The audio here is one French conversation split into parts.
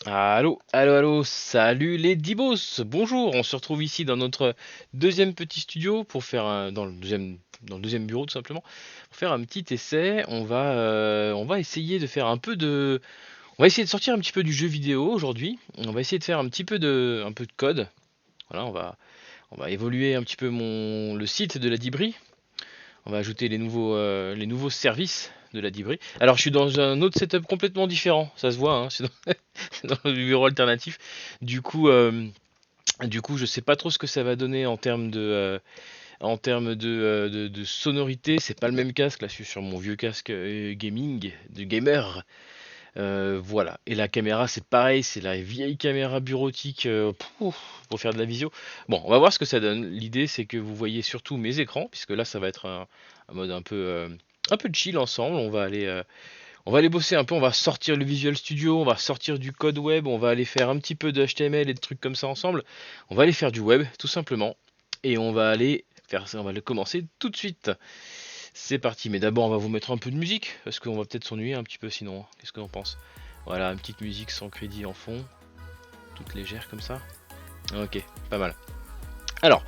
Allô, allô, allô, salut les Dibos, bonjour, on se retrouve ici dans notre deuxième petit studio pour faire dans le deuxième bureau tout simplement, pour faire un petit essai. On va essayer de faire on va essayer de sortir un petit peu du jeu vidéo aujourd'hui. On va essayer de faire un peu de code. Voilà, on va évoluer un petit peu le site de la Dibri. On va ajouter les nouveaux services de la Dibri. Alors, je suis dans un autre setup complètement différent, ça se voit, hein, c'est dans le bureau alternatif. Du coup, euh, du coup, je sais pas trop ce que ça va donner en termes de sonorité. C'est pas le même casque, là, je suis sur mon vieux casque gaming, de gamer. Voilà. Et la caméra, c'est pareil, c'est la vieille caméra bureautique pour faire de la visio. Bon, on va voir ce que ça donne. L'idée, c'est que vous voyez surtout mes écrans, puisque là, ça va être un mode un peu chill ensemble. On va aller bosser un peu, on va sortir le Visual Studio, on va sortir du code web, on va aller faire un petit peu de HTML et de trucs comme ça ensemble. On va aller faire du web, tout simplement. Et on va aller faire ça, on va le commencer tout de suite. C'est parti, mais d'abord on va vous mettre un peu de musique, parce qu'on va peut-être s'ennuyer un petit peu sinon, hein. Qu'est-ce que l'on pense? Voilà, une petite musique sans crédit en fond, toute légère comme ça. Ok, pas mal. Alors,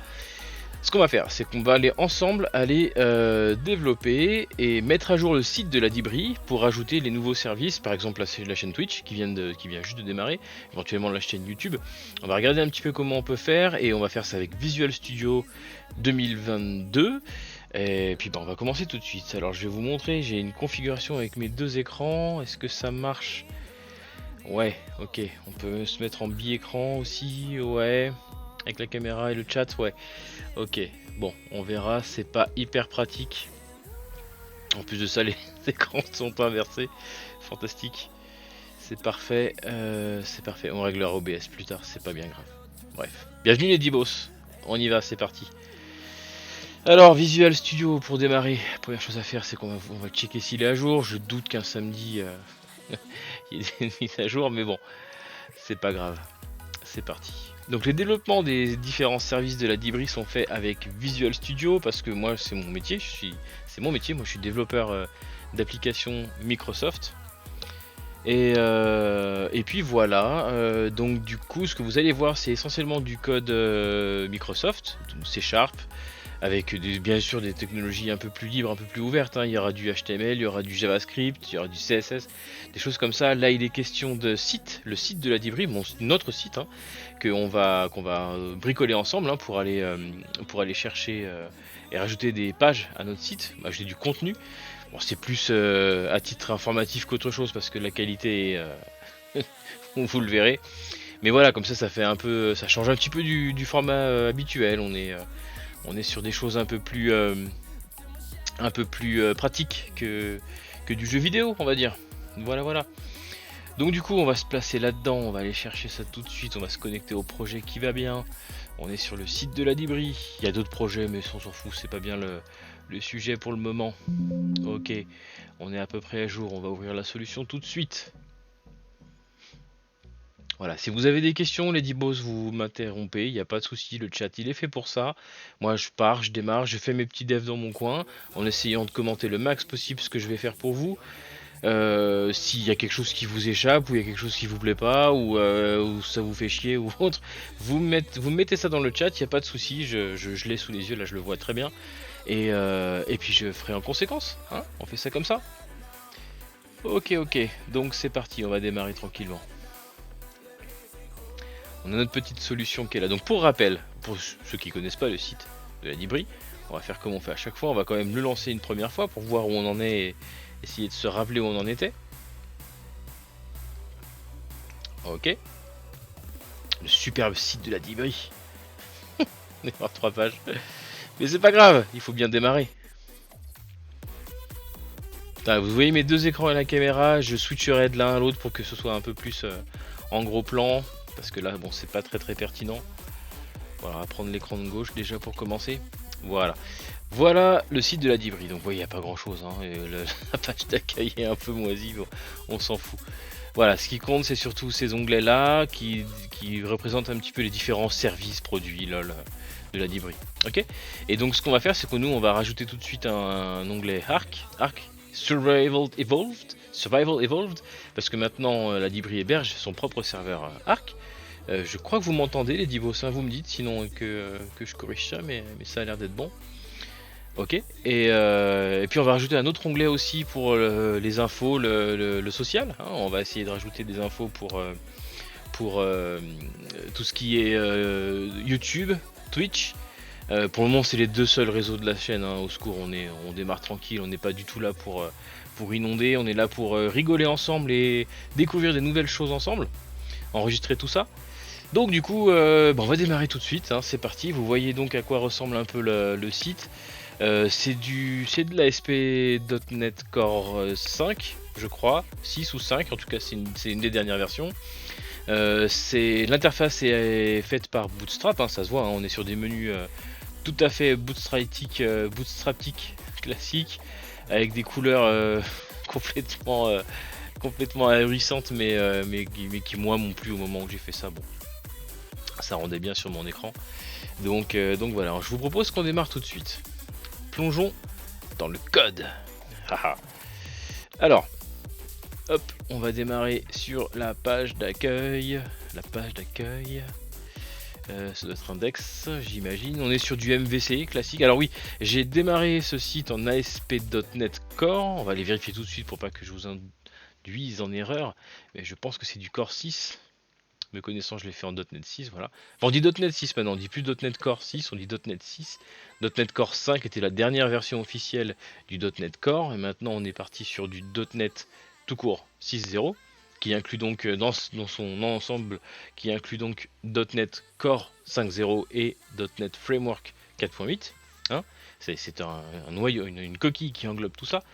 ce qu'on va faire, c'est qu'on va aller ensemble développer et mettre à jour le site de la Dibri pour ajouter les nouveaux services, par exemple la chaîne Twitch qui vient juste de démarrer, éventuellement la chaîne YouTube. On va regarder un petit peu comment on peut faire et on va faire ça avec Visual Studio 2022. Et puis on va commencer tout de suite. Alors je vais vous montrer, j'ai une configuration avec mes deux écrans. Est-ce que ça marche? Ouais, ok. On peut se mettre en bi-écran aussi, ouais. Avec la caméra et le chat, ouais. Ok, bon, on verra, c'est pas hyper pratique. En plus de ça, les écrans sont inversés. Fantastique. C'est parfait, c'est parfait. On réglera OBS plus tard, c'est pas bien grave. Bref. Bienvenue les Dibos. On y va, c'est parti. Alors, Visual Studio pour démarrer. Première chose à faire, c'est qu'on va checker s'il est à jour. Je doute qu'un samedi, il y ait une mise à jour, mais bon, c'est pas grave. C'est parti. Donc les développements des différents services de la Dibri sont faits avec Visual Studio parce que moi c'est mon métier, c'est mon métier, moi je suis développeur d'applications Microsoft. Et puis voilà, donc du coup ce que vous allez voir c'est essentiellement du code Microsoft, C Sharp, avec bien sûr des technologies un peu plus libres, un peu plus ouvertes, hein. Il y aura du HTML, il y aura du JavaScript, il y aura du CSS, des choses comme ça. Là, il est question de site, le site de la Dibri, notre site, hein, qu'on va bricoler ensemble, hein, pour aller chercher et rajouter des pages à notre site, ajouter du contenu. Bon, c'est plus à titre informatif qu'autre chose parce que la qualité est, vous le verrez. Mais voilà, comme ça fait un peu, ça change un petit peu du format habituel. On est sur des choses un peu plus pratiques que du jeu vidéo, on va dire. Voilà, voilà. Donc du coup, on va se placer là-dedans, on va aller chercher ça tout de suite, on va se connecter au projet qui va bien. On est sur le site de la Dibri. Il y a d'autres projets, mais on s'en fout, c'est pas bien le sujet pour le moment. Ok, on est à peu près à jour, on va ouvrir la solution tout de suite. Voilà, si vous avez des questions, les Dibos, vous m'interrompez, il n'y a pas de souci, le chat il est fait pour ça. Moi je pars, je démarre, je fais mes petits devs dans mon coin, en essayant de commenter le max possible ce que je vais faire pour vous. S'il y a quelque chose qui vous échappe, ou il y a quelque chose qui vous plaît pas, ou ça vous fait chier, ou autre, vous mettez ça dans le chat, il n'y a pas de souci, je l'ai sous les yeux, là je le vois très bien. Et puis je ferai en conséquence, hein, on fait ça comme ça. Ok, ok, donc c'est parti, on va démarrer tranquillement. On a notre petite solution qui est là. Donc pour rappel, pour ceux qui connaissent pas le site de la Dibri, on va faire comme on fait à chaque fois. On va quand même le lancer une première fois pour voir où on en est et essayer de se rappeler où on en était. Ok. Le superbe site de la Dibri. On est par 3 pages. Mais c'est pas grave, il faut bien démarrer. Putain, vous voyez mes deux écrans et la caméra, je switcherai de l'un à l'autre pour que ce soit un peu plus en gros plan. Parce que là, bon, c'est pas très pertinent. Voilà, on va prendre l'écran de gauche déjà pour commencer. Voilà. Voilà le site de la Dibri. Donc, vous voyez, il n'y a pas grand chose, hein. La page d'accueil est un peu moisie, bon, on s'en fout. Voilà, ce qui compte, c'est surtout ces onglets-là qui représentent un petit peu les différents services produits lol, de la Dibri. Ok. Et donc, ce qu'on va faire, c'est que nous, on va rajouter tout de suite un onglet Arc Survival Evolved, parce que maintenant la Libri héberge son propre serveur Arc. Je crois que vous m'entendez les divos, hein, vous me dites sinon que je corrige ça, mais ça a l'air d'être bon. Ok, et puis on va rajouter un autre onglet aussi pour les infos, le social, hein. On va essayer de rajouter des infos pour tout ce qui est YouTube, Twitch. Pour le moment, c'est les deux seuls réseaux de la chaîne, hein. Au secours, on démarre tranquille, on n'est pas du tout là pour inonder, on est là pour rigoler ensemble et découvrir des nouvelles choses ensemble, enregistrer tout ça. Donc du coup, on va démarrer tout de suite, hein. C'est parti. Vous voyez donc à quoi ressemble un peu le site. C'est de la ASP.NET Core 5, je crois, 6 ou 5, en tout cas c'est une des dernières versions. L'interface est faite par Bootstrap, hein, ça se voit, hein, on est sur des menus tout à fait bootstraptiques classiques, avec des couleurs complètement ahurissantes, mais qui moi m'ont plu au moment où j'ai fait ça. Bon, ça rendait bien sur mon écran. Donc voilà, je vous propose qu'on démarre tout de suite. Plongeons dans le code. Alors, hop, on va démarrer sur la page d'accueil. Ça doit être index, j'imagine. On est sur du MVC classique. Alors oui, j'ai démarré ce site en ASP.NET Core. On va aller vérifier tout de suite pour pas que je vous induise en erreur. Mais je pense que c'est du Core 6. Me connaissant, je l'ai fait en .NET 6, voilà. Enfin, on dit .NET 6 maintenant, on dit plus .NET Core 6, on dit .NET 6. .NET Core 5 était la dernière version officielle du .NET Core, et maintenant on est parti sur du .NET tout court 6.0, qui inclut donc dans son ensemble, qui inclut donc .NET Core 5.0 et .NET Framework 4.8. Hein, c'est un noyau, une coquille qui englobe tout ça.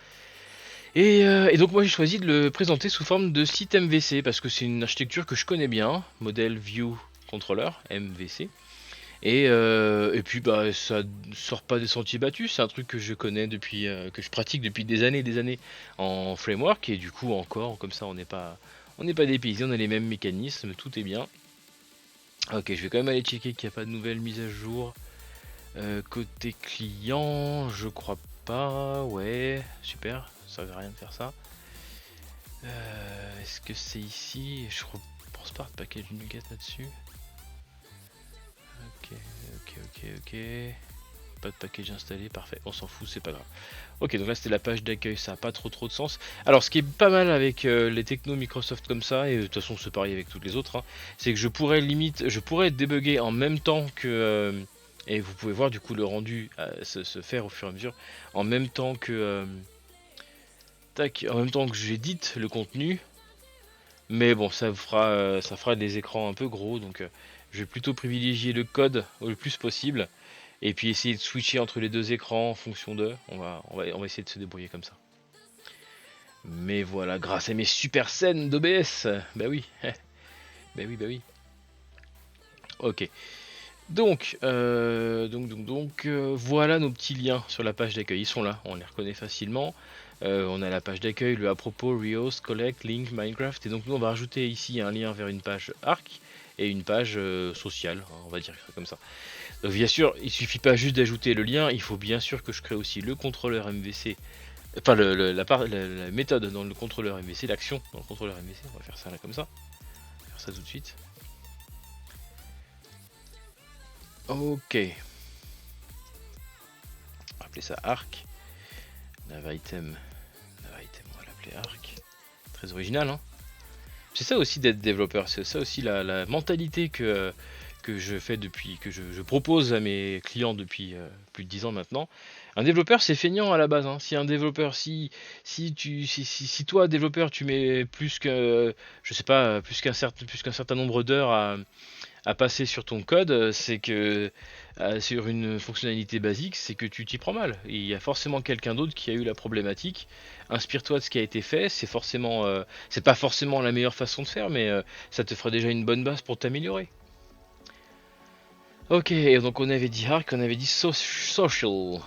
Et donc moi j'ai choisi de le présenter sous forme de site MVC parce que c'est une architecture que je connais bien, Model View Controller, MVC. Et puis bah ça sort pas des sentiers battus, c'est un truc que je connais depuis, que je pratique depuis des années en framework, et du coup encore comme ça on n'est pas dépaysé, on a les mêmes mécanismes, tout est bien. Ok, je vais quand même aller checker qu'il n'y a pas de nouvelles mises à jour. Côté client, je crois pas, ouais, super. Ça servait à rien de faire ça. Est-ce que c'est ici? Je pense pas de package Nuget là-dessus. Ok. Pas de package installé, parfait. On s'en fout, c'est pas grave. Ok, donc là c'était la page d'accueil, ça a pas trop de sens. Alors ce qui est pas mal avec les technos Microsoft comme ça, et de toute façon c'est pareil avec toutes les autres, hein, c'est que je pourrais débugger en même temps que... et vous pouvez voir du coup le rendu se faire au fur et à mesure, en même temps que... en même temps que j'édite le contenu, mais bon, ça fera des écrans un peu gros, donc je vais plutôt privilégier le code le plus possible, et puis essayer de switcher entre les deux écrans en fonction d'eux. On va essayer de se débrouiller comme ça. Mais voilà, grâce à mes super scènes d'OBS, bah oui, bah oui. Ok. Donc, voilà nos petits liens sur la page d'accueil. Ils sont là, on les reconnaît facilement. On a la page d'accueil, le à propos, Rehost, Collect, Link, Minecraft. Et donc nous on va rajouter ici un lien vers une page Arc et une page sociale, hein, on va dire comme ça. Donc bien sûr, il suffit pas juste d'ajouter le lien, il faut bien sûr que je crée aussi le contrôleur MVC. Enfin la méthode dans le contrôleur MVC, l'action dans le contrôleur MVC. On va faire ça là comme ça. On va faire ça tout de suite. Ok. On va appeler ça Arc. Nav-item, on va l'appeler Arc. Très original, hein. C'est ça aussi d'être développeur, c'est ça aussi la mentalité que je fais depuis, que je propose à mes clients depuis plus de 10 ans maintenant. Un développeur c'est feignant à la base, hein. Si un développeur, si toi développeur tu mets plus que, je sais pas, plus qu'un certain nombre d'heures à passer sur ton code, c'est que sur une fonctionnalité basique, c'est que tu t'y prends mal. Il y a forcément quelqu'un d'autre qui a eu la problématique. Inspire-toi de ce qui a été fait. C'est pas forcément la meilleure façon de faire, mais ça te fera déjà une bonne base pour t'améliorer. Ok, et donc on avait dit Arc, on avait dit social.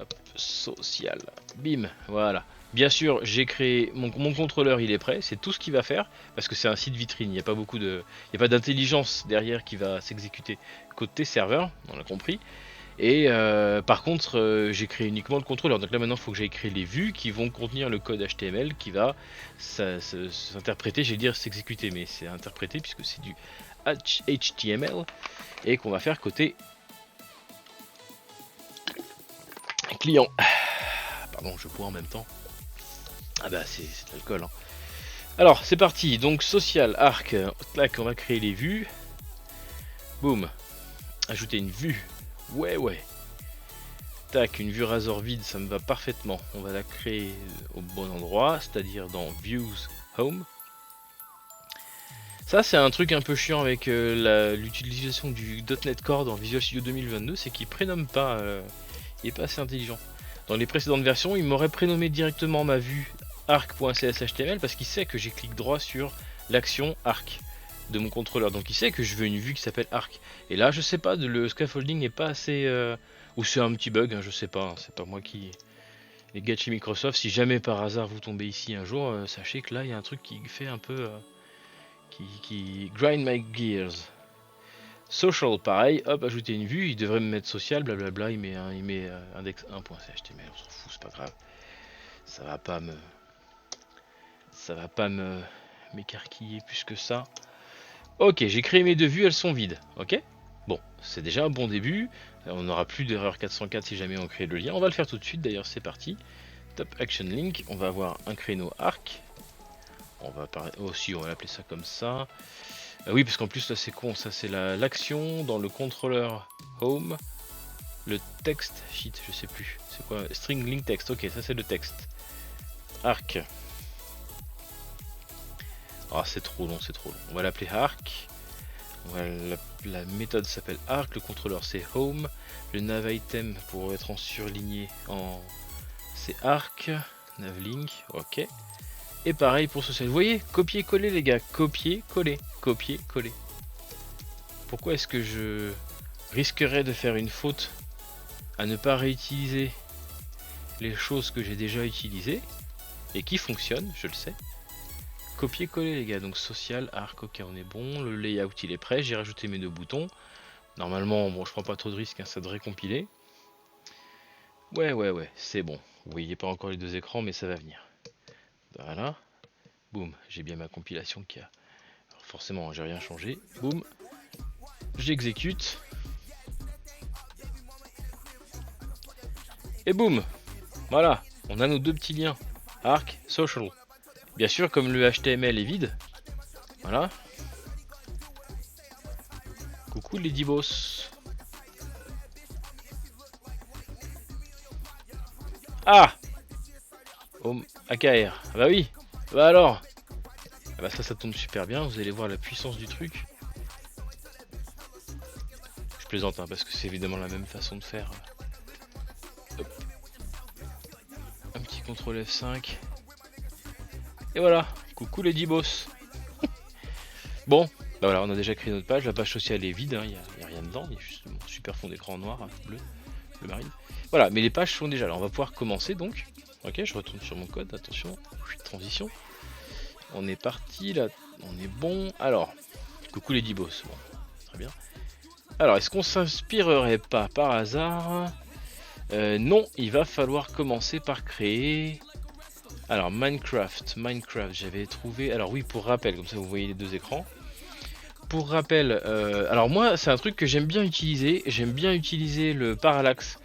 Hop, social. Bim, voilà. Bien sûr, j'ai créé mon contrôleur, il est prêt. C'est tout ce qu'il va faire parce que c'est un site vitrine. Il n'y a pas d'intelligence derrière qui va s'exécuter côté serveur. On l'a compris. Et par contre, j'ai créé uniquement le contrôleur. Donc là maintenant, il faut que j'aille créer les vues qui vont contenir le code HTML qui va s'interpréter, j'allais dire s'exécuter, mais c'est interpréter puisque c'est du HTML et qu'on va faire côté client. Pardon, je bois en même temps. Ah bah c'est de l'alcool. Hein. Alors c'est parti. Donc social, arc, tac, on va créer les vues. Boum. Ajouter une vue. Ouais. Tac, une vue Razor vide, ça me va parfaitement. On va la créer au bon endroit, c'est-à-dire dans Views Home. Ça c'est un truc un peu chiant avec l'utilisation du .NET Core dans Visual Studio 2022, c'est qu'il prénomme pas, il est pas assez intelligent. Dans les précédentes versions, il m'aurait prénommé directement ma vue arc.cshtml parce qu'il sait que j'ai clic droit sur l'action arc de mon contrôleur, donc il sait que je veux une vue qui s'appelle arc. Et là je sais pas, le scaffolding n'est pas assez... ou c'est un petit bug, hein, je sais pas, hein, c'est pas moi qui... Les gars de chez Microsoft, si jamais par hasard vous tombez ici un jour, sachez que là il y a un truc qui fait un peu... qui grind my gears. Social, pareil, hop, ajouter une vue, il devrait me mettre social, blablabla, il met index 1.html, on s'en fout, c'est pas grave. Ça va pas me... Ça va pas me m'écarquiller plus que ça. Ok, j'ai créé mes deux vues, elles sont vides, ok. Bon, c'est déjà un bon début, on n'aura plus d'erreur 404 si jamais on crée le lien, on va le faire tout de suite d'ailleurs, c'est parti. Top Action Link, on va avoir un créneau arc, on va aussi on va l'appeler ça comme ça. Oui, parce qu'en plus là c'est con, ça c'est l'action dans le contrôleur Home, le texte, shit, je sais plus, c'est quoi, string link text, ok, ça c'est le texte. Arc. Ah, c'est trop long, on va l'appeler arc. La méthode s'appelle arc, le contrôleur c'est home, le nav item pour être en surligné c'est arc, navlink, ok. Et pareil pour social. Vous voyez, copier-coller les gars, copier-coller, copier-coller. Pourquoi est-ce que je risquerais de faire une faute à ne pas réutiliser les choses que j'ai déjà utilisées et qui fonctionnent, je le sais. Copier-coller les gars, donc social, arc, ok on est bon, le layout il est prêt, j'ai rajouté mes deux boutons. Normalement, bon je prends pas trop de risques, hein, ça devrait compiler. Ouais, c'est bon. Vous voyez pas encore les deux écrans, mais ça va venir. Voilà. Boum, j'ai bien ma compilation qui a... Alors forcément, j'ai rien changé. Boum. J'exécute. Et boum. Voilà, on a nos deux petits liens. Arc, social. Bien sûr, comme le HTML est vide. Voilà. Coucou les Dibos. Ah, Home AKR. Ah bah oui. Bah alors. Ah bah ça tombe super bien. Vous allez voir la puissance du truc. Je plaisante hein, parce que c'est évidemment la même façon de faire. Hop. Un petit contrôle F5. Et voilà. Coucou les Dibos. Bon. Bah voilà, on a déjà créé notre page. La page sociale est vide. Il n'y a rien dedans. Il y a juste mon super fond d'écran noir, bleu marine. Voilà, mais les pages sont déjà là. On va pouvoir commencer donc. Ok, je retourne sur mon code. Attention, transition. On est parti là. On est bon. Alors, coucou les Dibos. Bon, très bien. Alors, est-ce qu'on s'inspirerait pas par hasard non, il va falloir commencer par créer. Alors, Minecraft, j'avais trouvé. Alors, oui, pour rappel, comme ça vous voyez les deux écrans. Pour rappel, alors moi, c'est un truc que j'aime bien utiliser. J'aime bien utiliser le parallaxe.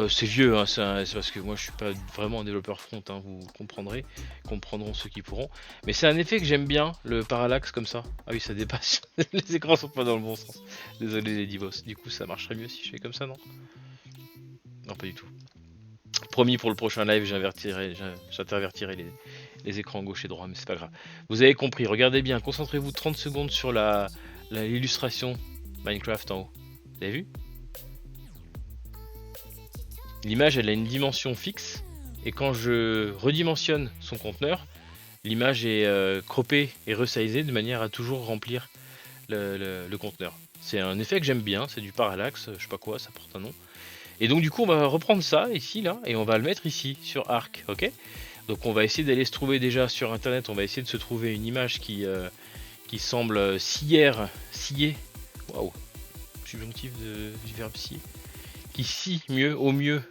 C'est vieux, hein, c'est parce que moi je suis pas vraiment un développeur front, hein, vous comprendront ceux qui pourront. Mais c'est un effet que j'aime bien, le parallaxe comme ça. Ah oui, ça dépasse, les écrans sont pas dans le bon sens. Désolé les divos, du coup ça marcherait mieux si je fais comme ça, non? Non, pas du tout. Promis pour le prochain live, j'intervertirai les écrans gauche et droit, mais c'est pas grave. Vous avez compris, regardez bien, concentrez-vous 30 secondes sur l'illustration Minecraft en haut. Vous avez vu? L'image elle a une dimension fixe et quand je redimensionne son conteneur, l'image est croppée et resizée de manière à toujours remplir le conteneur. C'est un effet que j'aime bien, c'est du parallaxe, je sais pas quoi, ça porte un nom. Et donc du coup on va reprendre ça ici là et on va le mettre ici sur Arc, ok. Donc on va essayer d'aller se trouver déjà sur internet, on va essayer de se trouver une image qui semble scier, waouh, subjonctif du verbe scier, ici, mieux, au mieux,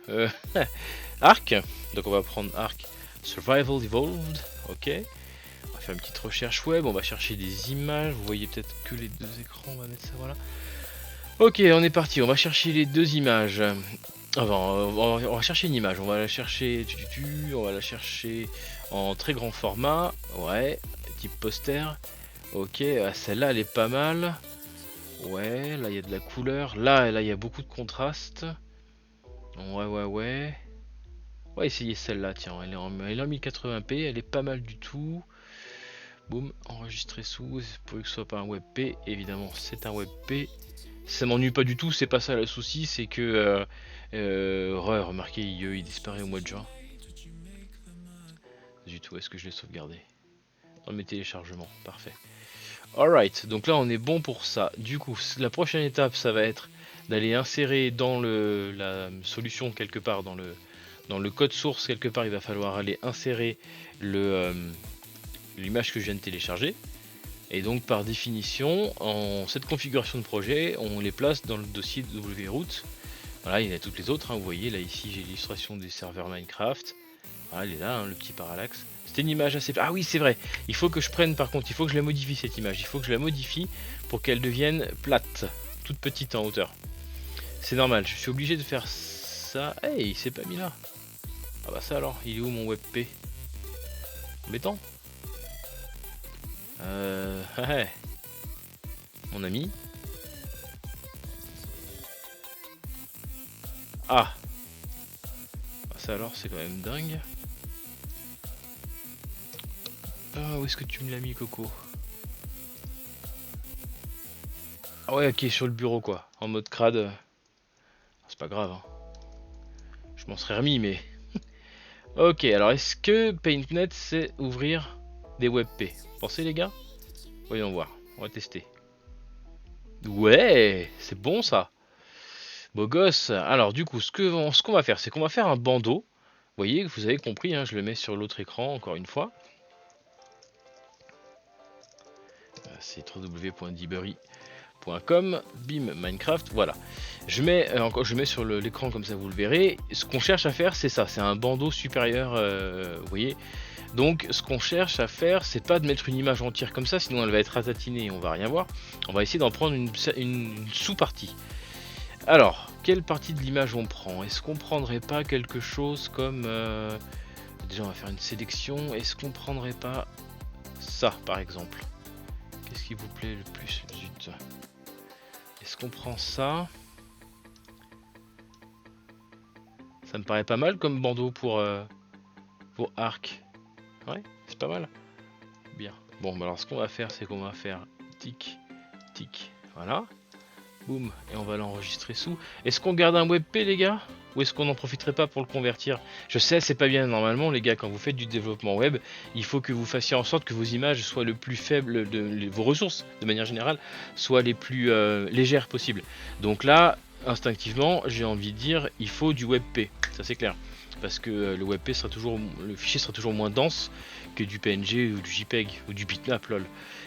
Arc. Donc on va prendre Arc Survival Evolved, ok. On va faire une petite recherche web, on va chercher des images, vous voyez peut-être que les deux écrans, on va mettre ça, voilà. Ok, on est parti, on va chercher les deux images. Enfin, on va chercher une image, on va la chercher, on va la chercher en très grand format, ouais, type poster. Ok, celle-là elle est pas mal. Ouais, là il y a de la couleur, là il y a beaucoup de contraste. Ouais. On va essayer celle-là, tiens, elle est en 1080p, elle est pas mal du tout. Boum, enregistrer sous, pour que ce soit pas un WebP, évidemment c'est un WebP. Ça m'ennuie pas du tout, c'est pas ça le souci, c'est que ouais, remarquez, il disparaît au mois de juin. Du tout, est-ce que je l'ai sauvegardé? Dans mes téléchargements, parfait. Alright, donc là on est bon pour ça. Du coup, la prochaine étape, ça va être d'aller insérer dans la solution quelque part, dans le code source quelque part, il va falloir aller insérer l'image que je viens de télécharger. Et donc par définition, en cette configuration de projet, on les place dans le dossier wroot. Voilà, il y en a toutes les autres, hein, vous voyez, là ici j'ai l'illustration des serveurs Minecraft. Voilà, il est là, hein, le petit parallaxe. C'était une image assez... Ah oui, c'est vrai, il faut que je prenne par contre, il faut que je la modifie cette image. Il faut que je la modifie pour qu'elle devienne plate, toute petite en hauteur. C'est normal, je suis obligé de faire ça. Hey, il s'est pas mis là. Ah bah ça alors, il est où mon WebP? Embêtant. Ouais. Mon ami. Ah, ça alors, c'est quand même dingue. Ah, où est-ce que tu me l'as mis, Coco? Ah ouais, ok, sur le bureau, quoi. En mode crade. C'est pas grave, hein. Je m'en serais remis, mais... Ok, alors est-ce que PaintNet sait ouvrir des WebP? Pensez, les gars? Voyons voir, on va tester. Ouais, c'est bon, ça. Beau gosse. Alors, du coup, ce qu'on va faire, c'est qu'on va faire un bandeau. Vous voyez, vous avez compris, hein, je le mets sur l'autre écran, encore une fois. C'est www.dibbery.com, bim, Minecraft, voilà. Je mets sur l'écran comme ça, vous le verrez. Ce qu'on cherche à faire, c'est ça, c'est un bandeau supérieur, vous voyez. Donc, ce qu'on cherche à faire, c'est pas de mettre une image entière comme ça, sinon elle va être ratatinée et on va rien voir. On va essayer d'en prendre une sous-partie. Alors, quelle partie de l'image on prend? Est-ce qu'on prendrait pas quelque chose comme... déjà, on va faire une sélection. Est-ce qu'on prendrait pas ça, par exemple? Qu'est-ce qui vous plaît le plus? Zut. Est-ce qu'on prend ça? Ça me paraît pas mal comme bandeau pour arc. Ouais, c'est pas mal. Bien. Bon, bah alors ce qu'on va faire, c'est qu'on va faire tic, tic. Voilà. Boum. Et on va l'enregistrer sous. Est-ce qu'on garde un WebP, les gars? Ou est-ce qu'on n'en profiterait pas pour le convertir? Je sais, c'est pas bien normalement, les gars, quand vous faites du développement web, il faut que vous fassiez en sorte que vos images soient le plus faibles, vos ressources, de manière générale, soient les plus légères possibles. Donc là, instinctivement, j'ai envie de dire, il faut du WebP, ça c'est clair. Parce que le fichier sera toujours moins dense que du PNG ou du JPEG ou du bitmap, lol.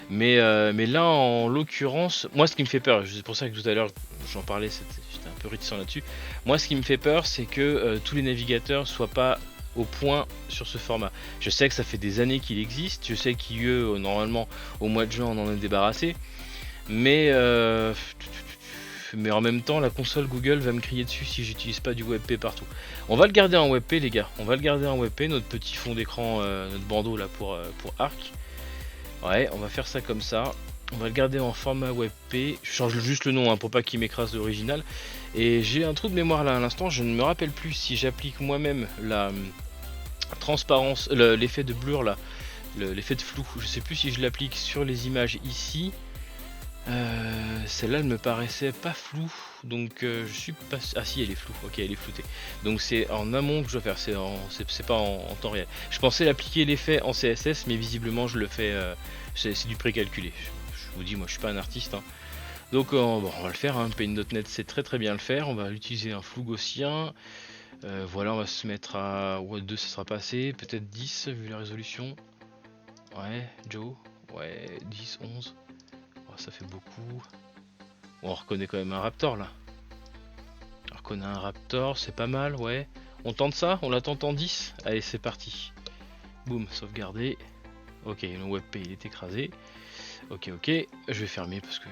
Mais là, en l'occurrence, moi, ce qui me fait peur, c'est pour ça que tout à l'heure, j'en parlais, j'étais un peu réticent là-dessus. Moi, ce qui me fait peur, c'est que tous les navigateurs soient pas au point sur ce format. Je sais que ça fait des années qu'il existe, je sais qu'IE, normalement, au mois de juin, on en est débarrassé. Mais, mais en même temps, la console Google va me crier dessus si j'utilise pas du WebP partout. On va le garder en WebP, les gars. On va le garder en WebP, notre petit fond d'écran, notre bandeau là pour Arc. Ouais, on va faire ça comme ça. On va le garder en format WebP. Je change juste le nom hein, pour pas qu'il m'écrase l'original. Et j'ai un trou de mémoire là à l'instant. Je ne me rappelle plus si j'applique moi-même la transparence, l'effet de blur là, l'effet de flou. Je sais plus si je l'applique sur les images ici. Celle-là elle me paraissait pas floue, donc je suis pas... Ah si, elle est floue, ok, elle est floutée. Donc c'est en amont que je dois faire, c'est pas en temps réel. Je pensais l'appliquer l'effet en CSS, mais visiblement je le fais, c'est du précalculé. Je vous dis, moi je suis pas un artiste. Hein. Donc bon, on va le faire, hein. Paint.net c'est très bien le faire, on va utiliser un flou gaussien. Voilà, on va se mettre à... Ouais, 2 ça sera pas assez, peut-être 10 vu la résolution. Ouais, Joe, ouais, 10, 11. Oh, ça fait beaucoup. Bon, on reconnaît quand même un raptor là. qu'on a un Raptor, c'est pas mal, ouais. On tente ça, on la tente en 10. Allez, c'est parti. Boum, sauvegarder. Ok, le WebP il est écrasé. Ok, je vais fermer parce que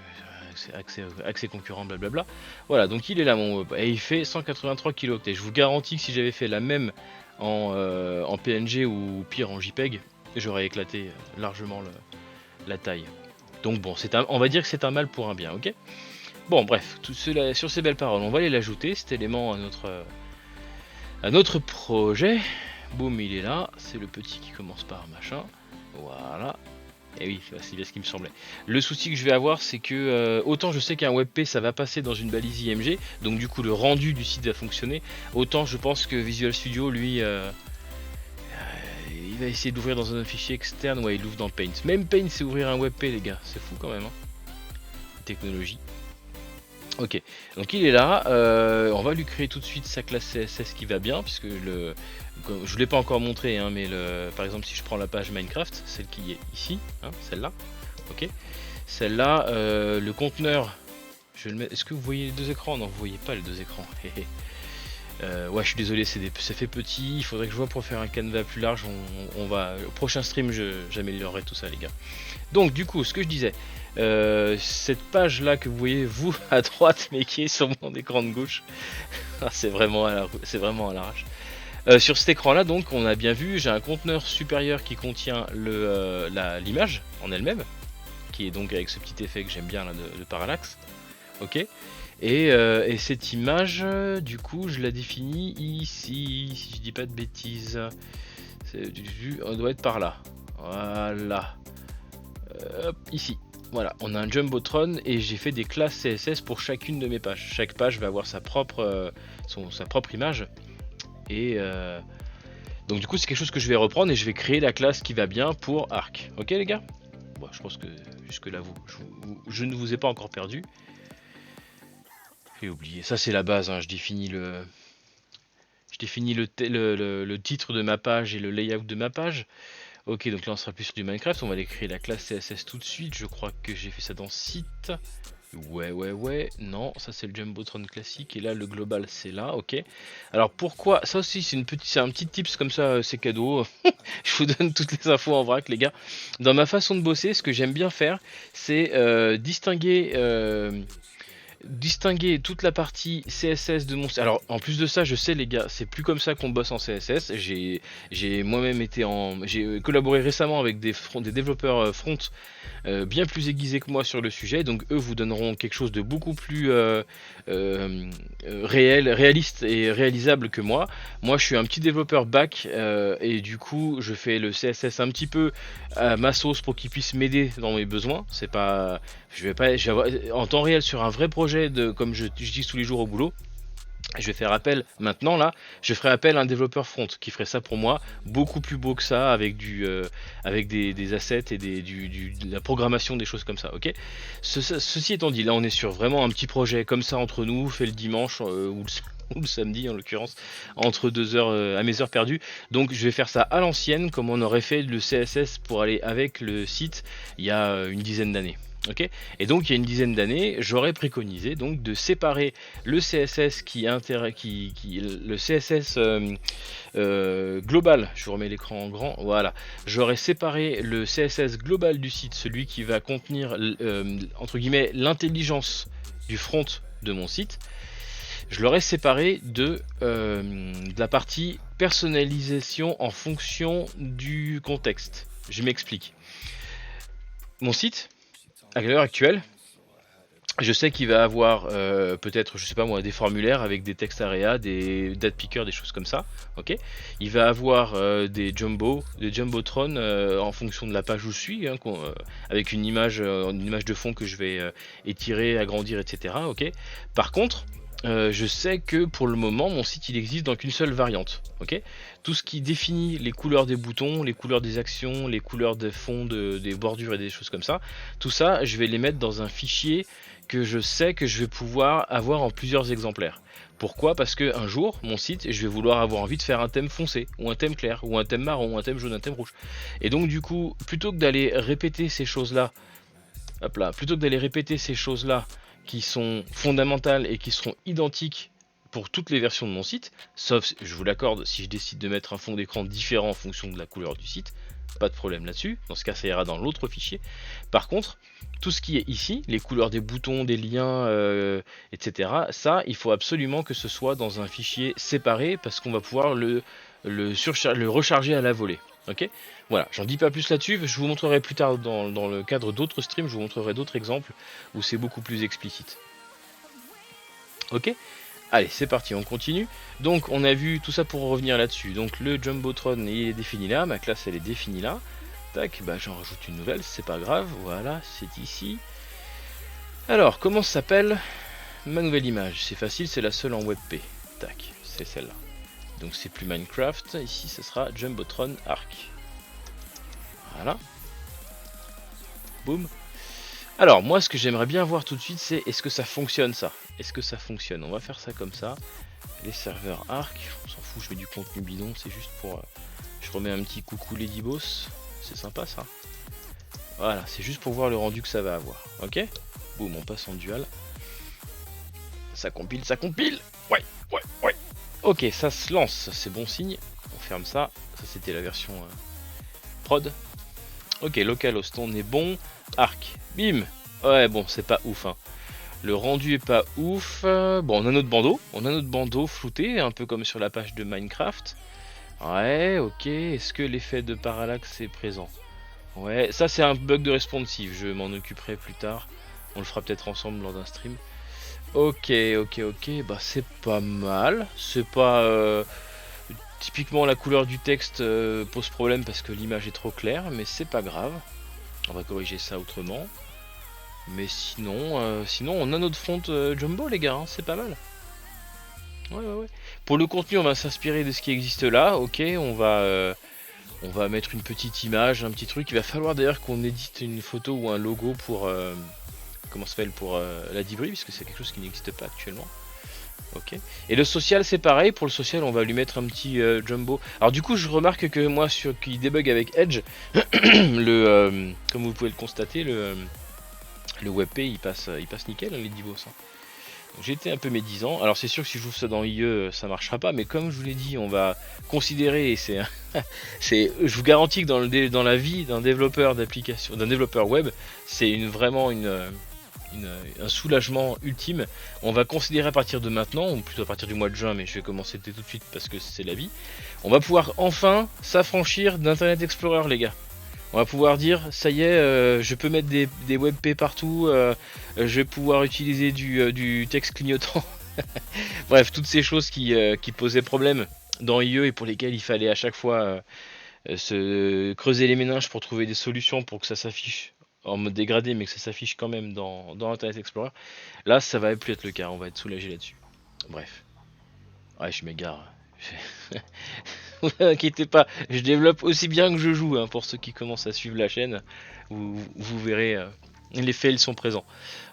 accès concurrent, blablabla. Voilà, donc il est là mon web. Et il fait 183 kilooctets. Je vous garantis que si j'avais fait la même en PNG ou pire en JPEG, j'aurais éclaté largement la taille. Donc bon, on va dire que c'est un mal pour un bien, ok. Bon, bref, sur ces belles paroles, on va aller l'ajouter, cet élément à notre projet. Boum, il est là, c'est le petit qui commence par machin. Voilà. Et oui, c'est bien ce qui me semblait. Le souci que je vais avoir, c'est que autant je sais qu'un WebP ça va passer dans une balise IMG, donc du coup le rendu du site va fonctionner, autant je pense que Visual Studio, lui, il va essayer d'ouvrir dans un fichier externe, ouais, il ouvre dans Paint. Même Paint, c'est ouvrir un WebP, les gars, c'est fou quand même. Hein. Technologie. Ok, donc il est là, on va lui créer tout de suite sa classe CSS qui va bien, puisque je ne l'ai pas encore montré, hein, mais par exemple si je prends la page Minecraft, celle qui est ici, hein, celle-là, ok, celle-là, le conteneur, est-ce que vous voyez les deux écrans? Non, vous voyez pas les deux écrans. Ouais, je suis désolé, ça fait petit, il faudrait que je vois pour faire un canevas plus large, au prochain stream j'améliorerai tout ça les gars. Donc du coup, ce que je disais, cette page là que vous voyez vous à droite mais qui est sur mon écran de gauche, c'est vraiment à l'arrache. Sur cet écran là donc on a bien vu, j'ai un conteneur supérieur qui contient l'image en elle-même, qui est donc avec ce petit effet que j'aime bien là de parallaxe, ok. Et cette image, du coup, je la définis ici, si je dis pas de bêtises. On doit être par là. Voilà. Ici. Voilà, on a un Jumbotron et j'ai fait des classes CSS pour chacune de mes pages. Chaque page va avoir sa propre image. Et donc du coup, c'est quelque chose que je vais reprendre et je vais créer la classe qui va bien pour Arc. Ok les gars? Bon, je pense que jusque là, je ne vous ai pas encore perdu. J'ai oublié, ça c'est la base, hein. Je définis le titre de ma page et le layout de ma page. Ok, donc là on sera plus sur du Minecraft, on va aller créer la classe CSS tout de suite. Je crois que j'ai fait ça dans site. Ouais, non, ça c'est le Jumbotron classique et là le global c'est là, ok. Alors pourquoi, ça aussi c'est un petit tips comme ça, c'est cadeau. Je vous donne toutes les infos en vrac les gars. Dans ma façon de bosser, ce que j'aime bien faire, c'est distinguer toute la partie CSS de mon... Alors en plus de ça, je sais les gars, c'est plus comme ça qu'on bosse en CSS. J'ai moi-même j'ai collaboré récemment avec des développeurs front bien plus aiguisés que moi sur le sujet, donc eux vous donneront quelque chose de beaucoup plus réaliste et réalisable que moi. Moi je suis un petit développeur back et du coup je fais le CSS un petit peu à ma sauce pour qu'il puisse m'aider dans mes besoins. C'est pas... Je vais avoir, en temps réel sur un vrai projet comme je dis tous les jours au boulot, je vais faire appel maintenant là, je ferai appel à un développeur front qui ferait ça pour moi, beaucoup plus beau que ça, avec avec des assets et de la programmation, des choses comme ça, ok. Ceci étant dit, là on est sur vraiment un petit projet comme ça entre nous, fait le dimanche ou le samedi en l'occurrence, entre 2 heures à mes heures perdues. Donc je vais faire ça à l'ancienne, comme on aurait fait le CSS pour aller avec le site il y a une dizaine d'années. Ok, et donc il y a une dizaine d'années, j'aurais préconisé donc de séparer le CSS le CSS global. Je vous remets l'écran en grand. Voilà, j'aurais séparé le CSS global du site, celui qui va contenir entre guillemets l'intelligence du front de mon site. Je l'aurais séparé de la partie personnalisation en fonction du contexte. Je m'explique. Mon site, à l'heure actuelle, je sais qu'il va avoir peut-être, je sais pas moi, des formulaires avec des textes area, des date pickers, des choses comme ça. Ok. Il va avoir des jumbotron en fonction de la page où je suis, hein, avec une image de fond que je vais étirer, agrandir, etc. Ok. Par contre, je sais que pour le moment mon site il existe dans qu'une seule variante, ok. Tout ce qui définit les couleurs des boutons, les couleurs des actions, les couleurs des fonds, des bordures et des choses comme ça, tout ça je vais les mettre dans un fichier que je sais que je vais pouvoir avoir en plusieurs exemplaires. Pourquoi? Parce que un jour mon site, je vais vouloir avoir envie de faire un thème foncé, ou un thème clair, ou un thème marron, ou un thème jaune, un thème rouge. Et donc du coup, plutôt que d'aller répéter ces choses là, qui sont fondamentales et qui seront identiques pour toutes les versions de mon site, sauf, je vous l'accorde, si je décide de mettre un fond d'écran différent en fonction de la couleur du site, pas de problème là-dessus, dans ce cas ça ira dans l'autre fichier. Par contre, tout ce qui est ici, les couleurs des boutons, des liens, etc., ça, il faut absolument que ce soit dans un fichier séparé, parce qu'on va pouvoir le recharger à la volée. Ok, voilà, j'en dis pas plus là-dessus, je vous montrerai plus tard dans le cadre d'autres streams, je vous montrerai d'autres exemples où c'est beaucoup plus explicite. Ok, allez, c'est parti, on continue. Donc, on a vu tout ça pour revenir là-dessus. Donc, le Jumbotron, il est défini là, ma classe, elle est définie là. Tac, bah j'en rajoute une nouvelle, c'est pas grave, voilà, c'est ici. Alors, comment s'appelle ma nouvelle image? C'est facile, c'est la seule en WebP. Tac, c'est celle-là. Donc, c'est plus Minecraft, ici, ce sera Jumbotron Arc. Voilà. Boum. Alors, moi, ce que j'aimerais bien voir tout de suite, c'est est-ce que ça fonctionne, ça? Est-ce que ça fonctionne? On va faire ça comme ça. Les serveurs Arc, on s'en fout, je mets du contenu bidon, c'est juste pour... je remets un petit coucou Ladyboss, c'est sympa, ça. Voilà, c'est juste pour voir le rendu que ça va avoir, ok? Boum, on passe en dual. Ça compile, ça compile. Ouais. Ok, ça se lance, c'est bon signe. On ferme ça, ça c'était la version prod. Ok, localhost, on est bon. Arc, bim. Ouais, bon, c'est pas ouf, hein. Le rendu est pas ouf. Bon, on a notre bandeau flouté, un peu comme sur la page de Minecraft. Ouais, ok. Est-ce que l'effet de parallaxe est présent? Ouais, ça c'est un bug de responsive, je m'en occuperai plus tard. On le fera peut-être ensemble lors d'un stream. Ok, bah c'est pas mal. C'est pas... typiquement la couleur du texte pose problème parce que l'image est trop claire, mais c'est pas grave. On va corriger ça autrement. Mais sinon, on a notre font Jumbo les gars, hein, c'est pas mal. Ouais. Pour le contenu, on va s'inspirer de ce qui existe là, ok, on va mettre une petite image, un petit truc. Il va falloir d'ailleurs qu'on édite une photo ou un logo pour comment ça s'appelle, pour la debris, puisque c'est quelque chose qui n'existe pas actuellement. Ok. Et le social, c'est pareil. Pour le social, on va lui mettre un petit jumbo. Alors du coup, je remarque que moi, qui débug avec Edge, comme vous pouvez le constater, le WebP il passe nickel, hein, les divos. Hein. J'ai été un peu médisant. Alors c'est sûr que si je joue ça dans IE, ça marchera pas. Mais comme je vous l'ai dit, on va considérer, et je vous garantis que dans la vie d'un développeur d'application, d'un développeur web, c'est vraiment un soulagement ultime. On va considérer à partir de maintenant, ou plutôt à partir du mois de juin, mais je vais commencer tout de suite parce que c'est la vie. On va pouvoir enfin s'affranchir d'Internet Explorer, les gars. On va pouvoir dire, ça y est, je peux mettre des WebP partout, je vais pouvoir utiliser du texte clignotant. Bref, toutes ces choses qui posaient problème dans IE et pour lesquelles il fallait à chaque fois se creuser les méninges pour trouver des solutions pour que ça s'affiche en mode dégradé, mais que ça s'affiche quand même dans Internet Explorer. Là, ça va plus être le cas, on va être soulagé là-dessus. Bref. Ouais, je m'égare. Ne vous inquiétez pas, je développe aussi bien que je joue, hein, pour ceux qui commencent à suivre la chaîne. Vous verrez, les fails sont présents.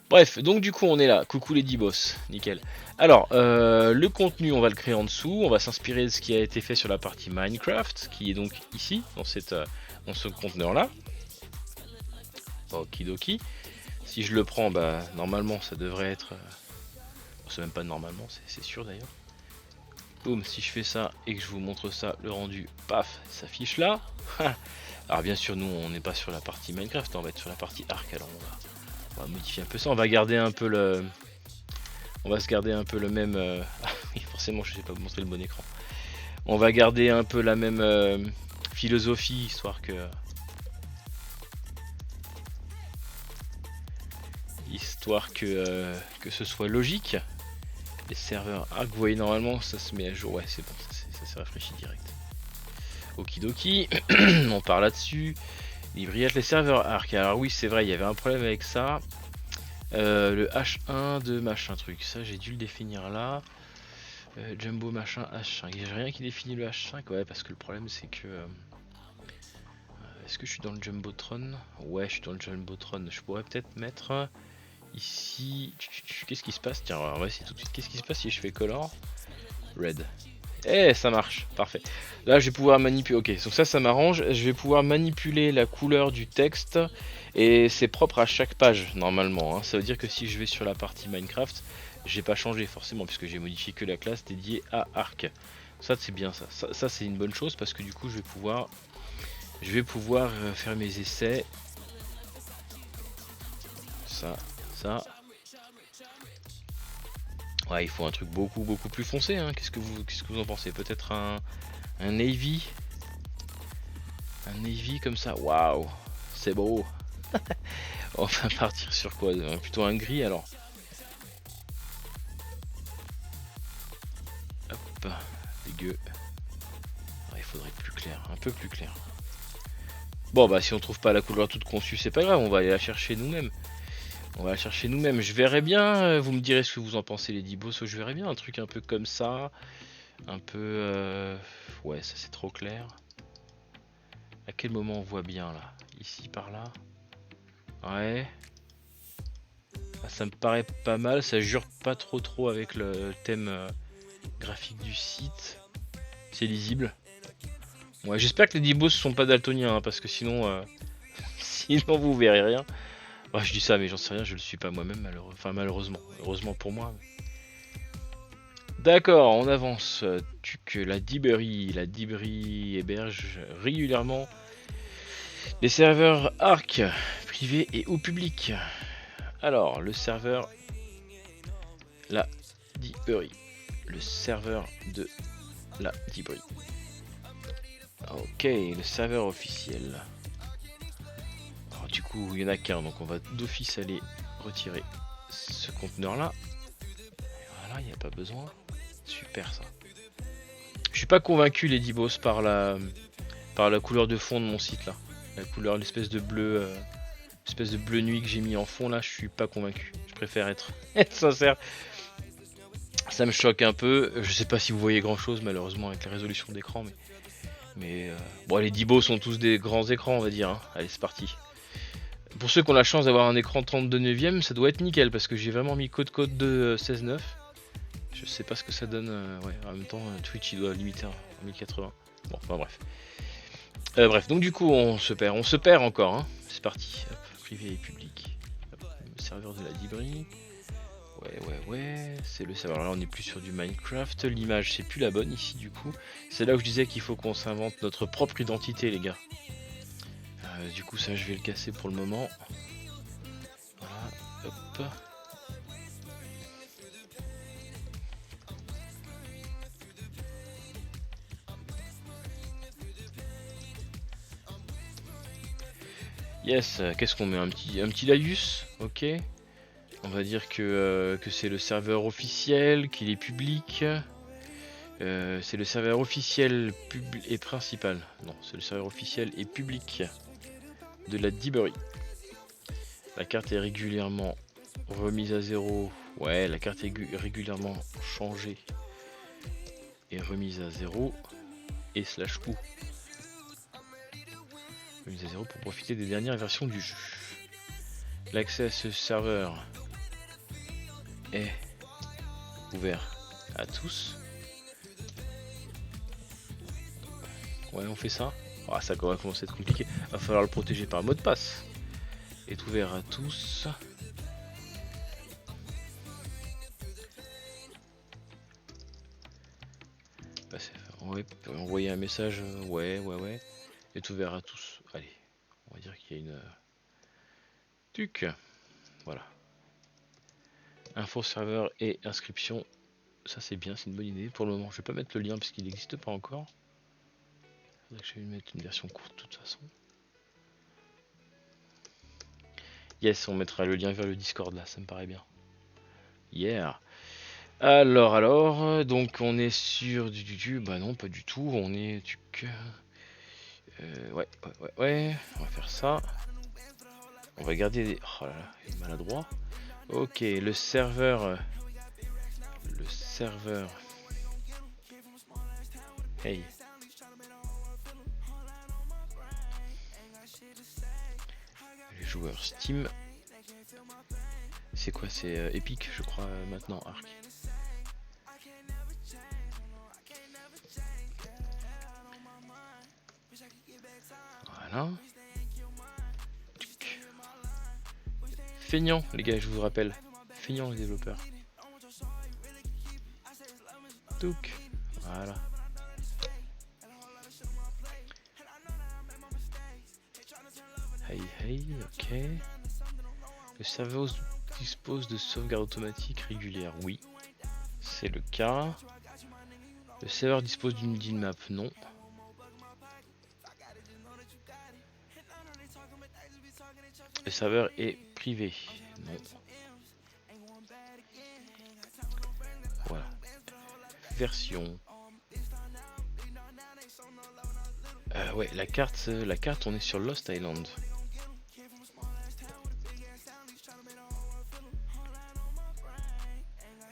Bref, donc du coup on est là, coucou les D-Boss, nickel. Alors, le contenu on va le créer en dessous, on va s'inspirer de ce qui a été fait sur la partie Minecraft, qui est donc ici, dans ce conteneur là. Okidoki. Si je le prends, bah normalement ça devrait être... c'est même pas normalement, c'est sûr d'ailleurs. Boum, si je fais ça et que je vous montre ça, le rendu, paf, s'affiche là. Alors bien sûr, nous on n'est pas sur la partie Minecraft, on va être sur la partie Arc. Alors on va modifier un peu ça, on va garder un peu le... On va se garder un peu le même... oui, forcément, je sais pas vous montrer le bon écran. On va garder un peu la même philosophie, histoire que... que ce soit logique. Les serveurs Arc, vous voyez normalement ça se met à jour, ouais c'est bon, ça s'est rafraîchi direct. Okidoki, on part là-dessus. Libriage, les serveurs Arc, alors oui c'est vrai, il y avait un problème avec ça. Le H1 de machin truc, ça j'ai dû le définir là. Jumbo machin H5, j'ai rien qui définit le H5, ouais parce que le problème c'est que... est-ce que je suis dans le Jumbotron? Ouais je suis dans le Jumbotron, je pourrais peut-être mettre... Ici, qu'est-ce qui se passe? Tiens, on va essayer tout de suite. Qu'est-ce qui se passe si je fais color? Red. Eh, ça marche, parfait. Là, je vais pouvoir manipuler. Ok, donc ça m'arrange. Je vais pouvoir manipuler la couleur du texte et c'est propre à chaque page normalement. Hein. Ça veut dire que si je vais sur la partie Minecraft, J'ai pas changé forcément puisque j'ai modifié que la classe dédiée à Arc. Ça c'est bien ça. Ça c'est une bonne chose parce que du coup je vais pouvoir faire mes essais. Ça. Ouais, il faut un truc beaucoup plus foncé. Hein. Qu'est-ce que vous en pensez? Peut-être un navy, comme ça. Waouh, c'est beau. On va partir sur quoi? Plutôt un gris alors. Hop, dégueu. Ah, il faudrait plus clair, un peu plus clair. Bon bah si on trouve pas la couleur toute conçue, c'est pas grave, on va aller la chercher nous-mêmes. Je verrai bien, vous me direz ce que vous en pensez les dibos, je verrai bien un truc un peu comme ça. Un peu... Ouais, ça c'est trop clair. À quel moment on voit bien là? Ici, par là? Ouais. Ah, ça me paraît pas mal, ça jure pas trop avec le thème graphique du site. C'est lisible. Ouais, j'espère que les dibos sont pas daltoniens, hein, parce que sinon... sinon vous verrez rien. Ouais, je dis ça, mais j'en sais rien, je le suis pas moi-même, malheureusement. Heureusement pour moi. D'accord, on avance. Que la Diberie héberge régulièrement les serveurs Arc, privés et ou publics. Alors, le serveur la Diberie. Le serveur de la Diberie. Ok, le serveur officiel. Alors, du coup, il y en a qu'un, donc on va d'office aller retirer ce conteneur là. Voilà, il n'y a pas besoin. Super ça. Je suis pas convaincu les Dibos par la couleur de fond de mon site là. La couleur, l'espèce de bleu nuit que j'ai mis en fond là, je suis pas convaincu. Je préfère être sincère. Ça me choque un peu. Je sais pas si vous voyez grand chose malheureusement avec la résolution d'écran, mais bon, les Dibos sont tous des grands écrans on va dire. Hein. Allez, c'est parti. Pour ceux qui ont la chance d'avoir un écran 32 neuvième, ça doit être nickel parce que j'ai vraiment mis code 2 16.9. Je sais pas ce que ça donne. Ouais, en même temps, Twitch il doit limiter en 1080. Bon, enfin bref. Bref, donc du coup, on se perd encore. Hein. C'est parti. Hop, privé et public. Hop, serveur de la Dibri. Ouais. C'est le serveur. Là, on n'est plus sur du Minecraft. L'image, c'est plus la bonne ici, du coup. C'est là où je disais qu'il faut qu'on s'invente notre propre identité, les gars. Du coup, ça, je vais le casser pour le moment. Voilà. Hop. Yes, qu'est-ce qu'on met? Un petit laïus, ok. On va dire que c'est le serveur officiel, qu'il est public. C'est le serveur officiel et principal. Non, c'est le serveur officiel et public de la Diberie. La carte est régulièrement remise à zéro. Ouais, la carte est régulièrement changée et remise à zéro. Et slash ou. Remise à zéro pour profiter des dernières versions du jeu. L'accès à ce serveur est ouvert à tous. Ouais, on fait ça. Ah, ça va commencer à être compliqué. Va falloir le protéger par mot de passe. Est ouvert à tous. Ouais, envoyer un message. Ouais. Est ouvert à tous. Allez, on va dire qu'il y a une tuc. Voilà. Info serveur et inscription. Ça c'est bien, c'est une bonne idée. Pour le moment, je vais pas mettre le lien parce qu'il n'existe pas encore. Faudrait que je vais mettre une version courte de toute façon. Yes, on mettra le lien vers le Discord là, ça me paraît bien. Yeah. Alors, donc on est sur du bah non, pas du tout. On est ouais. On va faire ça. On va garder des. Oh là là, il est maladroit. Ok, le serveur. Hey. Les joueurs Steam. C'est quoi? C'est Epic, je crois, maintenant, Arc. Voilà. Feignant, les gars, je vous rappelle. Feignant, les développeurs. Touc. Voilà. Hey, hey, ok. Le serveur dispose de sauvegarde automatique régulière. Oui, c'est le cas. Le serveur dispose d'une map. Non. Le serveur est privé. Non. Voilà. Version. Ouais, la carte, on est sur Lost Island.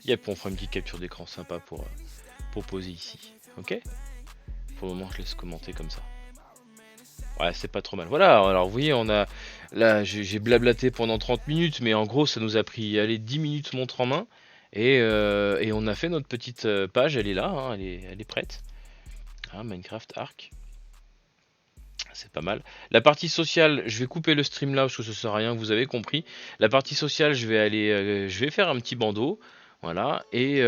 Yep, on fera une petite capture d'écran sympa pour poser ici. Ok. Pour le moment, je laisse commenter comme ça. Ouais, c'est pas trop mal. Voilà, alors vous voyez, on a... Là, j'ai blablaté pendant 30 minutes, mais en gros, ça nous a pris, allez, 10 minutes montre en main. Et on a fait notre petite page, elle est là, hein, elle est prête. Ah, Minecraft Arc. C'est pas mal. La partie sociale, je vais couper le stream là parce que ça sert à rien, vous avez compris. La partie sociale, je vais aller, je vais faire un petit bandeau, voilà. Et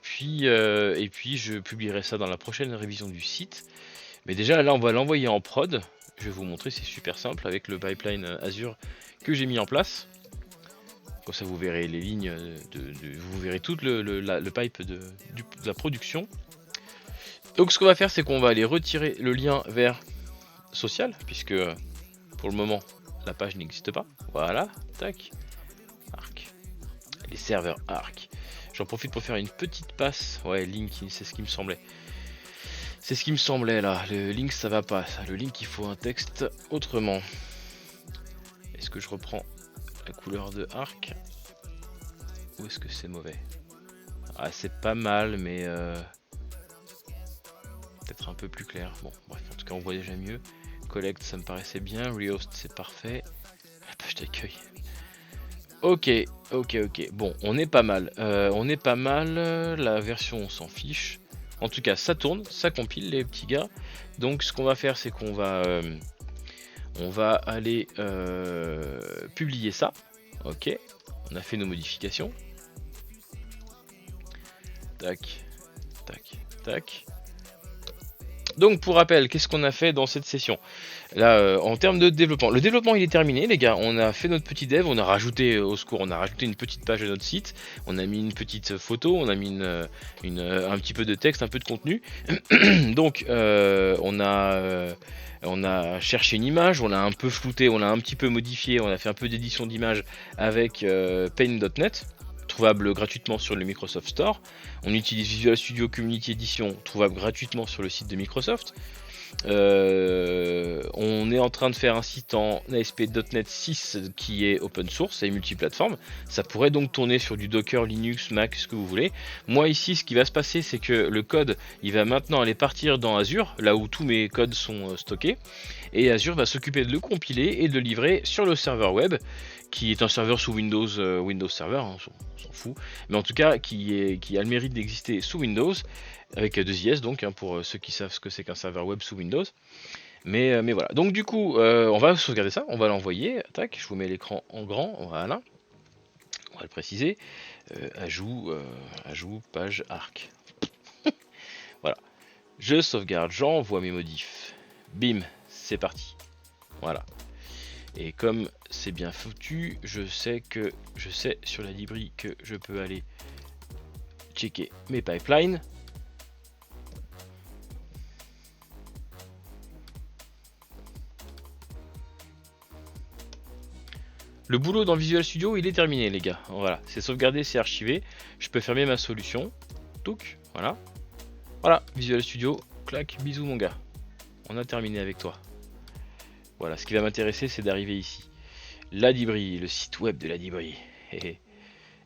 puis je publierai ça dans la prochaine révision du site. Mais déjà là, on va l'envoyer en prod. Je vais vous montrer, c'est super simple avec le pipeline Azure que j'ai mis en place. Comme ça, vous verrez les lignes, vous verrez tout le pipe de la production. Donc ce qu'on va faire, c'est qu'on va aller retirer le lien vers social, puisque pour le moment la page n'existe pas. Voilà, tac, Arc, les serveurs Arc. J'en profite pour faire une petite passe. Ouais, Link, c'est ce qui me semblait. C'est ce qui me semblait là. Le Link, ça va pas. Le Link, il faut un texte autrement. Est-ce que je reprends la couleur de Arc ou est-ce que c'est mauvais? Ah, c'est pas mal, mais peut-être un peu plus clair. Bon, bref, en tout cas, on voit déjà mieux. Collect, ça me paraissait bien. Rehost, c'est parfait. La page d'accueil. Ok. Bon, on est pas mal. La version, on s'en fiche. En tout cas, ça tourne, ça compile, les petits gars. Donc, ce qu'on va faire, c'est qu'on va, aller publier ça. Ok. On a fait nos modifications. Tac, tac, tac. Donc pour rappel, qu'est-ce qu'on a fait dans cette session? Là, en termes de développement, le développement il est terminé les gars, on a fait notre petit dev, on a rajouté, au secours, on a rajouté une petite page à notre site, on a mis une petite photo, on a mis un petit peu de texte, un peu de contenu. Donc on a cherché une image, on l'a un peu flouté, on l'a un petit peu modifié, on a fait un peu d'édition d'image avec Paint.net, trouvable gratuitement sur le Microsoft Store. On utilise Visual Studio Community Edition, trouvable gratuitement sur le site de Microsoft. On est en train de faire un site en ASP.NET 6 qui est open source et multiplateforme. Ça pourrait donc tourner sur du Docker, Linux, Mac, ce que vous voulez. Moi ici, ce qui va se passer, c'est que le code, il va maintenant aller partir dans Azure, là où tous mes codes sont stockés. Et Azure va s'occuper de le compiler et de le livrer sur le serveur web, qui est un serveur sous Windows, Windows Server, hein, on s'en fout, mais en tout cas qui a le mérite d'exister sous Windows, avec 2IS donc, hein, pour ceux qui savent ce que c'est qu'un serveur web sous Windows. Mais voilà, donc du coup, on va sauvegarder ça, on va l'envoyer, tac, je vous mets l'écran en grand, voilà, on va le préciser, ajout page Arc. Voilà, je sauvegarde, j'envoie mes modifs, bim, c'est parti, voilà. Et comme c'est bien foutu, je sais sur la librairie que je peux aller checker mes pipelines. Le boulot dans Visual Studio, il est terminé les gars. Voilà, c'est sauvegardé, c'est archivé. Je peux fermer ma solution. Touc, voilà. Voilà, Visual Studio, clac, bisous mon gars. On a terminé avec toi. Voilà, ce qui va m'intéresser, c'est d'arriver ici. La librairie, le site web de la librairie.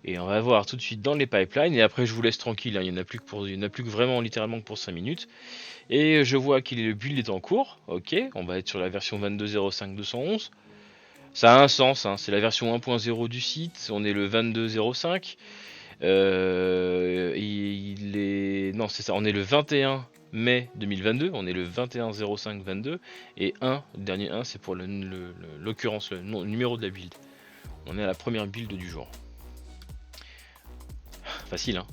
Et on va voir tout de suite dans les pipelines. Et après, je vous laisse tranquille. Hein, il n'y en a plus que vraiment littéralement que pour 5 minutes. Et je vois qu'il est le build est en cours. Ok, on va être sur la version 22.05.211. Ça a un sens, hein, c'est la version 1.0 du site, on est le 22.05. Non, c'est ça, on est le 21 mai 2022, on est le 21.05.22. Et 1, le dernier 1, c'est pour l'occurrence, le numéro de la build. On est à la première build du jour. Facile, hein.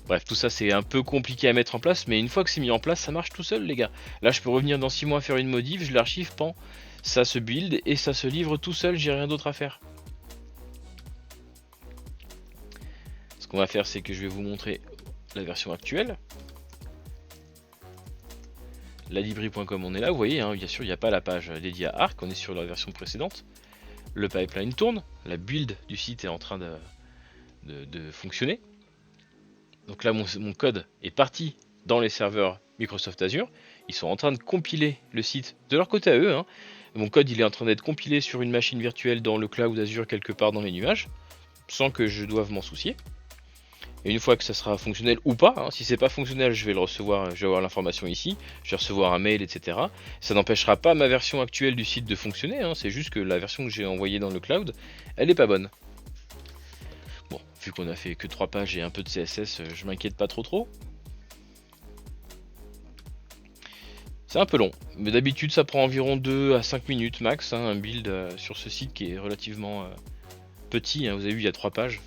Bref, tout ça c'est un peu compliqué à mettre en place, mais une fois que c'est mis en place, ça marche tout seul les gars. Là je peux revenir dans 6 mois faire une modif, je l'archive, pan, ça se build et ça se livre tout seul, j'ai rien d'autre à faire. Ce qu'on va faire, c'est que je vais vous montrer la version actuelle. Ladibri.com, on est là, vous voyez, hein, bien sûr il n'y a pas la page dédiée à Arc, on est sur la version précédente. Le pipeline tourne, la build du site est en train de fonctionner. Donc là mon code est parti dans les serveurs Microsoft Azure. Ils sont en train de compiler le site de leur côté à eux. Hein. Mon code il est en train d'être compilé sur une machine virtuelle dans le cloud Azure quelque part dans les nuages, sans que je doive m'en soucier. Et une fois que ça sera fonctionnel ou pas, hein, si c'est pas fonctionnel, je vais le recevoir, je vais avoir l'information ici, je vais recevoir un mail, etc. Ça n'empêchera pas ma version actuelle du site de fonctionner, hein, c'est juste que la version que j'ai envoyée dans le cloud, elle est pas bonne. Bon, vu qu'on a fait que 3 pages et un peu de CSS, je m'inquiète pas trop. C'est un peu long, mais d'habitude ça prend environ 2 à 5 minutes max, hein, un build sur ce site qui est relativement petit, hein, vous avez vu il y a 3 pages.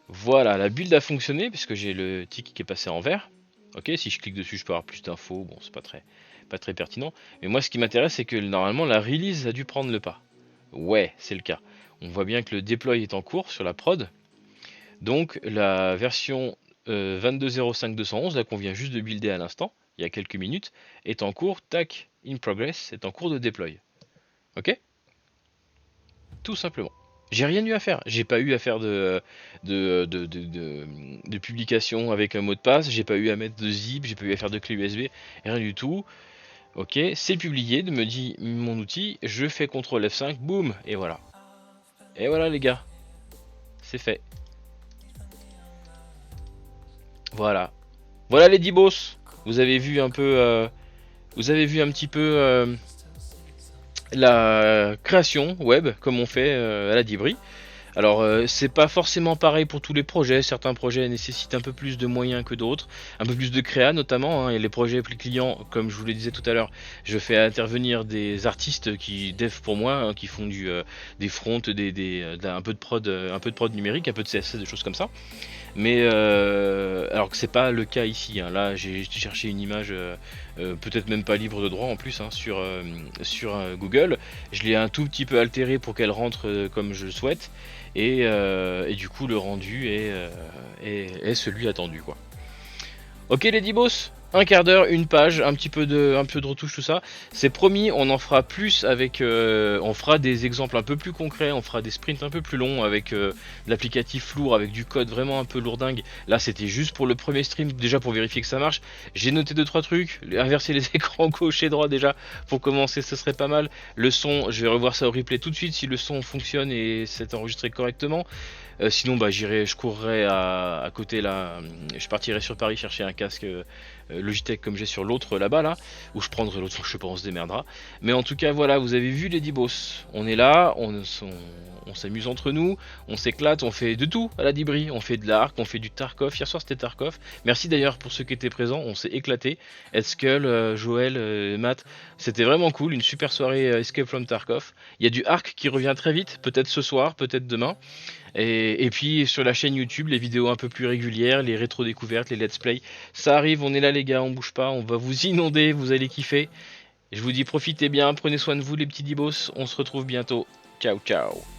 Voilà, la build a fonctionné puisque j'ai le tick qui est passé en vert. Ok, si je clique dessus, je peux avoir plus d'infos. Bon, c'est pas très pertinent. Mais moi, ce qui m'intéresse, c'est que normalement, la release a dû prendre le pas. Ouais, c'est le cas. On voit bien que le deploy est en cours sur la prod. Donc, la version 22.05.211, là qu'on vient juste de builder à l'instant, il y a quelques minutes, est en cours, tac, in progress, est en cours de deploy. Ok? Tout simplement. J'ai rien eu à faire. J'ai pas eu à faire de publication avec un mot de passe. J'ai pas eu à mettre de zip. J'ai pas eu à faire de clé USB. Rien du tout. Ok, c'est publié. Me dit mon outil. Je fais CTRL F5. Boum. Et voilà. Et voilà les gars. C'est fait. Voilà. Voilà les 10 boss. Vous avez vu un peu. Vous avez vu un petit peu la création web comme on fait à la Dibri. Alors c'est pas forcément pareil pour tous les projets, certains projets nécessitent un peu plus de moyens que d'autres, un peu plus de créa notamment, hein, et les projets clients, comme je vous le disais tout à l'heure, je fais intervenir des artistes qui dev pour moi, hein, qui font des fronts, un peu de prod numérique, un peu de CSS, des choses comme ça. Mais alors que c'est pas le cas ici, hein. Là j'ai cherché une image peut-être même pas libre de droit en plus, hein, sur Google. Je l'ai un tout petit peu altéré pour qu'elle rentre comme je le souhaite. Et du coup le rendu est celui attendu quoi. Ok les 10 boss, un quart d'heure, une page, un peu de retouche, tout ça. C'est promis, on en fera plus avec, on fera des exemples un peu plus concrets, on fera des sprints un peu plus longs avec l'applicatif lourd, avec du code vraiment un peu lourdingue. Là c'était juste pour le premier stream, déjà pour vérifier que ça marche. J'ai noté 2-3 trucs, inverser les écrans gauche et droit déjà, pour commencer ce serait pas mal. Le son, je vais revoir ça au replay tout de suite si le son fonctionne et c'est enregistré correctement. Sinon bah je courrai à côté là, je partirai sur Paris chercher un casque Logitech comme j'ai sur l'autre là-bas là, où je prendrai l'autre, je sais pas, on se démerdera. Mais en tout cas voilà, vous avez vu les 10 boss, on est là, on s'amuse entre nous, on s'éclate, on fait de tout à la Dibri, on fait de l'Arc, on fait du Tarkov, hier soir c'était Tarkov, merci d'ailleurs pour ceux qui étaient présents, on s'est éclaté, Edskull, Joël, Matt, c'était vraiment cool, une super soirée Escape from Tarkov, il y a du Arc qui revient très vite, peut-être ce soir, peut-être demain. Et puis sur la chaîne YouTube, les vidéos un peu plus régulières, les rétro-découvertes, les let's play, ça arrive, on est là les gars, on bouge pas, on va vous inonder, vous allez kiffer. Je vous dis profitez bien, prenez soin de vous les petits dibos, on se retrouve bientôt. Ciao ciao.